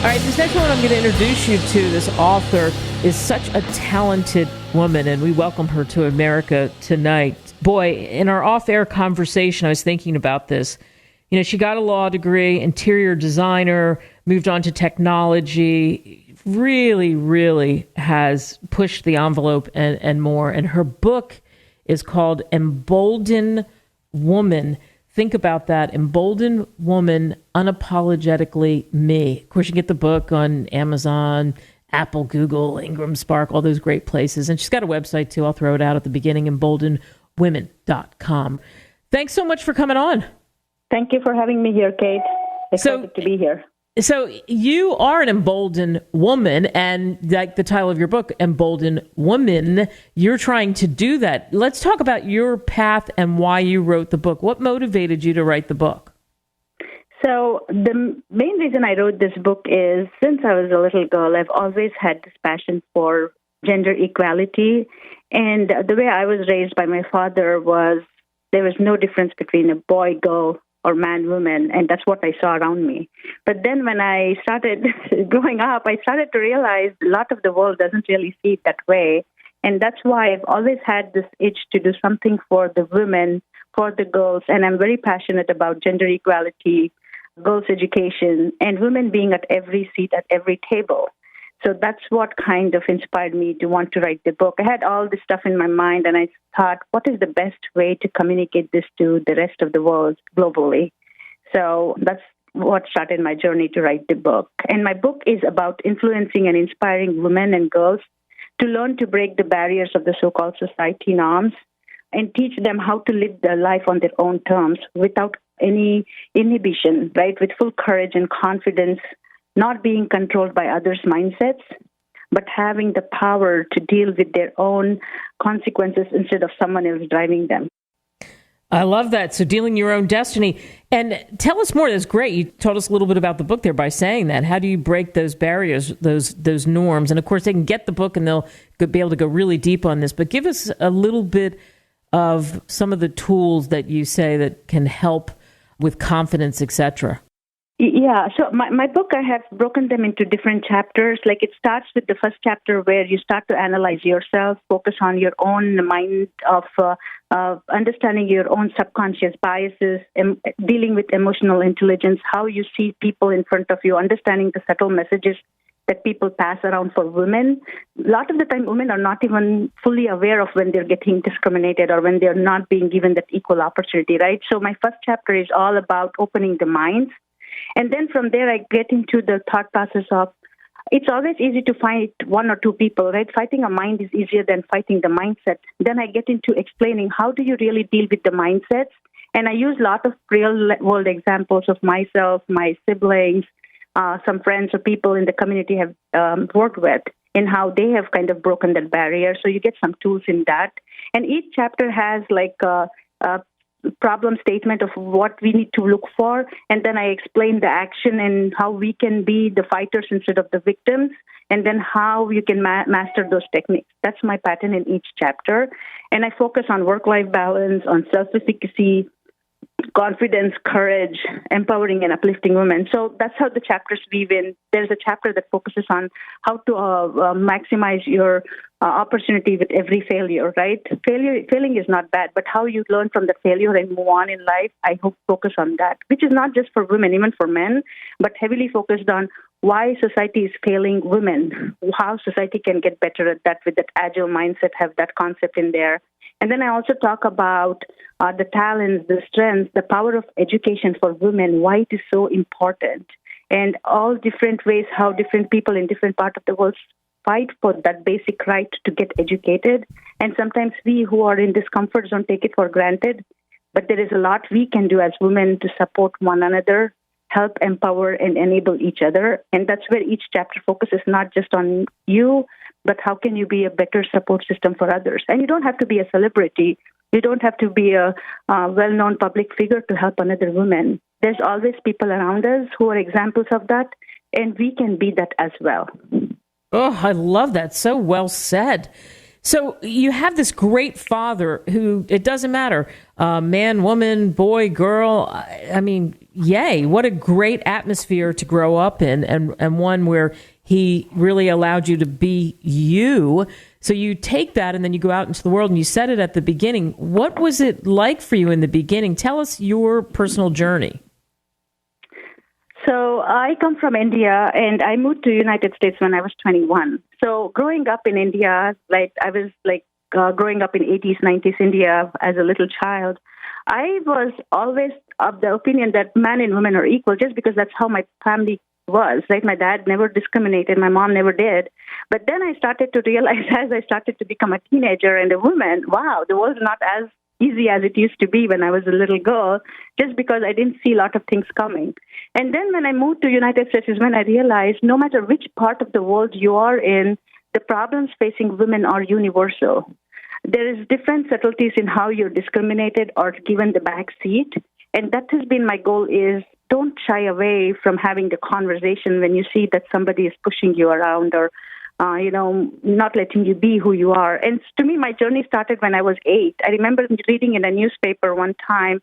All right, this next one I'm going to introduce you to, this author, is such a talented woman, and we welcome her to America tonight. Boy, in our off-air conversation, I was thinking about this. You know, she got a law degree, interior designer, moved on to technology, really has pushed the envelope and more. And her book is called Embolden Woman. Think about that. Embolden Woman, Unapologetically Me. Of course, you can get the book on Amazon, Apple, Google, Ingram, Spark, all those great places. And she's got a website, too. I'll throw it out at the beginning, emboldenwomen.com. Thanks so much for coming on. Thank you for having me here, Kate. Excited to be here. So you are an emboldened woman, and like the title of your book, Embolden Women, you're trying to do that. Let's talk about your path and why you wrote the book. What motivated you to write the book? So the main reason I wrote this book is since I was a little girl, I've always had this passion for gender equality. And the way I was raised by my father was there was no difference between a boy, girl, or man, woman, and that's what I saw around me. But then when I started growing up, I started to realize a lot of the world doesn't really see it that way. And that's why I've always had this itch to do something for the women, for the girls, and I'm very passionate about gender equality, girls' education, and women being at every seat, at every table. So that's what kind of inspired me to want to write the book. I had all this stuff in my mind, and I thought, what is the best way to communicate this to the rest of the world globally? So that's what started my journey to write the book. And my book is about influencing and inspiring women and girls to learn to break the barriers of the so-called society norms and teach them how to live their life on their own terms without any inhibition, right? With full courage and confidence, not being controlled by others' mindsets, but having the power to deal with their own consequences instead of someone else driving them. I love that. So dealing your own destiny. And tell us more. That's great. You told us a little bit about the book there by saying that. How do you break those barriers, those norms? And of course, they can get the book and they'll be able to go really deep on this. But give us a little bit of some of the tools that you say that can help with confidence, etc. Yeah, so my book, I have broken them into different chapters. Like it starts with the first chapter where you start to analyze yourself, focus on your own mind of understanding your own subconscious biases, dealing with emotional intelligence, how you see people in front of you, understanding the subtle messages that people pass around for women. A lot of the time, women are not even fully aware of when they're getting discriminated or when they're not being given that equal opportunity, right? So my first chapter is all about opening the minds. And then from there, I get into the thought process of, it's always easy to fight one or two people, right? Fighting a mind is easier than fighting the mindset. Then I get into explaining how do you really deal with the mindsets. And I use a lot of real-world examples of myself, my siblings, some friends or people in the community have worked with, and how they have kind of broken that barrier. So you get some tools in that. And each chapter has like a problem statement of what we need to look for, and then I explain the action and how we can be the fighters instead of the victims, and then how you can master those techniques. That's my pattern in each chapter, and I focus on work-life balance, on self-efficacy, confidence, courage, empowering and uplifting women. So that's how the chapters weave in. There's a chapter that focuses on how to maximize your opportunity with every failure, right? Failing is not bad, but how you learn from the failure and move on in life, I hope focus on that, which is not just for women, even for men, but heavily focused on why society is failing women, how society can get better at that with that agile mindset, have that concept in there. And then I also talk about the talents, the strengths, the power of education for women, why it is so important, and all different ways how different people in different parts of the world fight for that basic right to get educated. And sometimes we who are in discomfort zone take it for granted, but there is a lot we can do as women to support one another, help empower and enable each other. And that's where each chapter focuses not just on you, but how can you be a better support system for others? And you don't have to be a celebrity. You don't have to be a well-known public figure to help another woman. There's always people around us who are examples of that, and we can be that as well. Oh, I love that. So well said. So you have this great father who, it doesn't matter, man, woman, boy, girl. I mean, yay, what a great atmosphere to grow up in, and one where he really allowed you to be you. So you take that and then you go out into the world, and you said it at the beginning. What was it like for you in the beginning? Tell us your personal journey. So I come from India, and I moved to the United States when I was 21. So growing up in India, growing up in 80s, 90s India as a little child, I was always of the opinion that man and women are equal just because that's how my family was, right? My dad never discriminated. My mom never did. But then I started to realize as I started to become a teenager and a woman, wow, the world's not as easy as it used to be when I was a little girl, just because I didn't see a lot of things coming. And then when I moved to United States is when I realized no matter which part of the world you are in, the problems facing women are universal. There is different subtleties in how you're discriminated or given the back seat. And that has been my goal is don't shy away from having the conversation when you see that somebody is pushing you around or not letting you be who you are. And to me, my journey started when I was 8. I remember reading in a newspaper one time,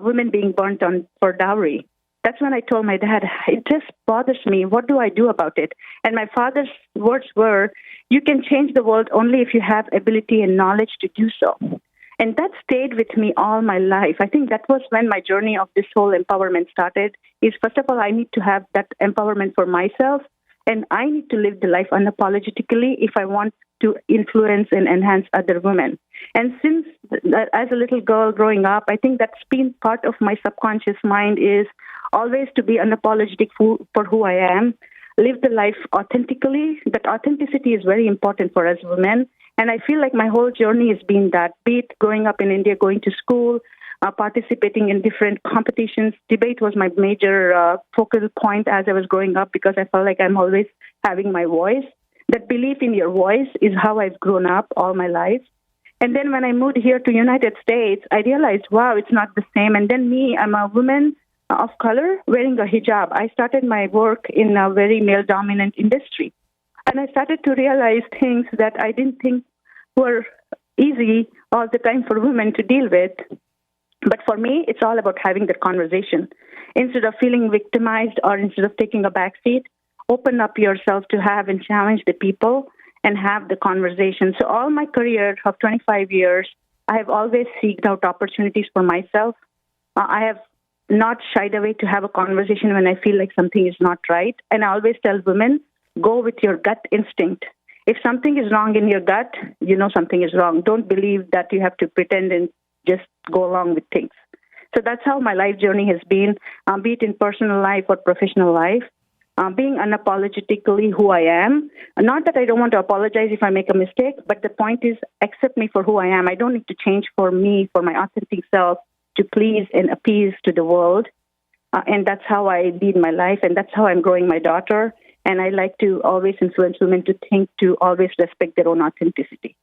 women being burnt for dowry. That's when I told my dad, it just bothers me. What do I do about it? And my father's words were, you can change the world only if you have ability and knowledge to do so. And that stayed with me all my life. I think that was when my journey of this whole empowerment started, is first of all, I need to have that empowerment for myself. And I need to live the life unapologetically if I want to influence and enhance other women. And since as a little girl growing up, I think that's been part of my subconscious mind is always to be unapologetic for who I am, live the life authentically. That authenticity is very important for us women. And I feel like my whole journey has been that, be it growing up in India, going to school, participating in different competitions. Debate was my major focal point as I was growing up because I felt like I'm always having my voice. That belief in your voice is how I've grown up all my life. And then when I moved here to United States, I realized, wow, it's not the same. And then I'm a woman of color wearing a hijab. I started my work in a very male-dominant industry. And I started to realize things that I didn't think were easy all the time for women to deal with. But for me, it's all about having that conversation. Instead of feeling victimized or instead of taking a back seat, open up yourself to have and challenge the people and have the conversation. So all my career of 25 years, I have always sought out opportunities for myself. I have not shied away to have a conversation when I feel like something is not right. And I always tell women, go with your gut instinct. If something is wrong in your gut, you know something is wrong. Don't believe that you have to pretend and just go along with things. So that's how my life journey has been, be it in personal life or professional life, being unapologetically who I am. Not that I don't want to apologize if I make a mistake, but the point is accept me for who I am. I don't need to change for me, for my authentic self, to please and appease to the world. And that's how I lead my life, and that's how I'm growing my daughter. And I like to always influence women to always respect their own authenticity.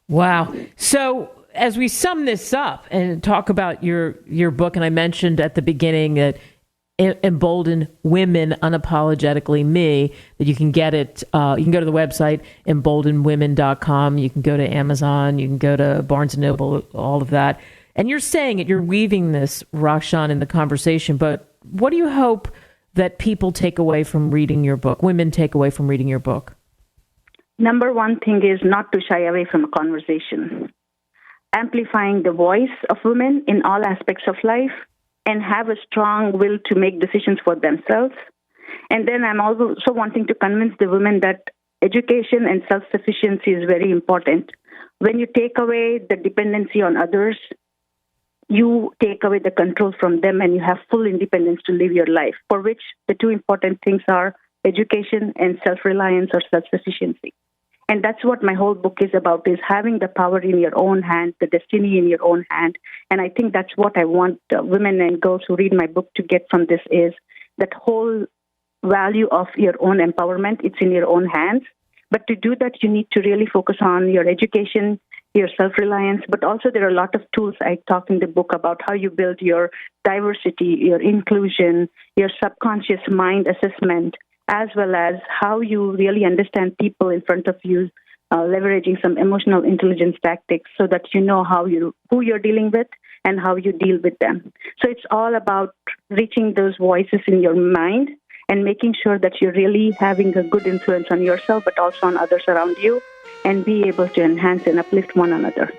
Wow. So as we sum this up and talk about your book, and I mentioned at the beginning that Embolden Women, Unapologetically Me, that you can get it. You can go to the website, emboldenwomen.com. You can go to Amazon. You can go to Barnes & Noble, all of that. And you're saying it, you're weaving this, Rakshan, in the conversation. But what do you hope that people take away from reading your book, women take away from reading your book? Number one thing is not to shy away from a conversation. Amplifying the voice of women in all aspects of life and have a strong will to make decisions for themselves. And then I'm also wanting to convince the women that education and self-sufficiency is very important. When you take away the dependency on others, you take away the control from them and you have full independence to live your life, for which the two important things are education and self-reliance or self-sufficiency. And that's what my whole book is about, is having the power in your own hand, the destiny in your own hand. And I think that's what I want women and girls who read my book to get from this, is that whole value of your own empowerment. It's in your own hands. But to do that, you need to really focus on your education, your self-reliance, but also there are a lot of tools I talk in the book about how you build your diversity, your inclusion, your subconscious mind assessment, as well as how you really understand people in front of you leveraging some emotional intelligence tactics so that you know who you're dealing with and how you deal with them. So it's all about reaching those voices in your mind and making sure that you're really having a good influence on yourself, but also on others around you, and be able to enhance and uplift one another.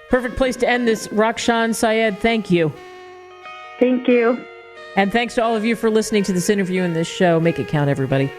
Perfect place to end this. Rakshan Syed, thank you. Thank you. And thanks to all of you for listening to this interview and this show. Make it count, everybody.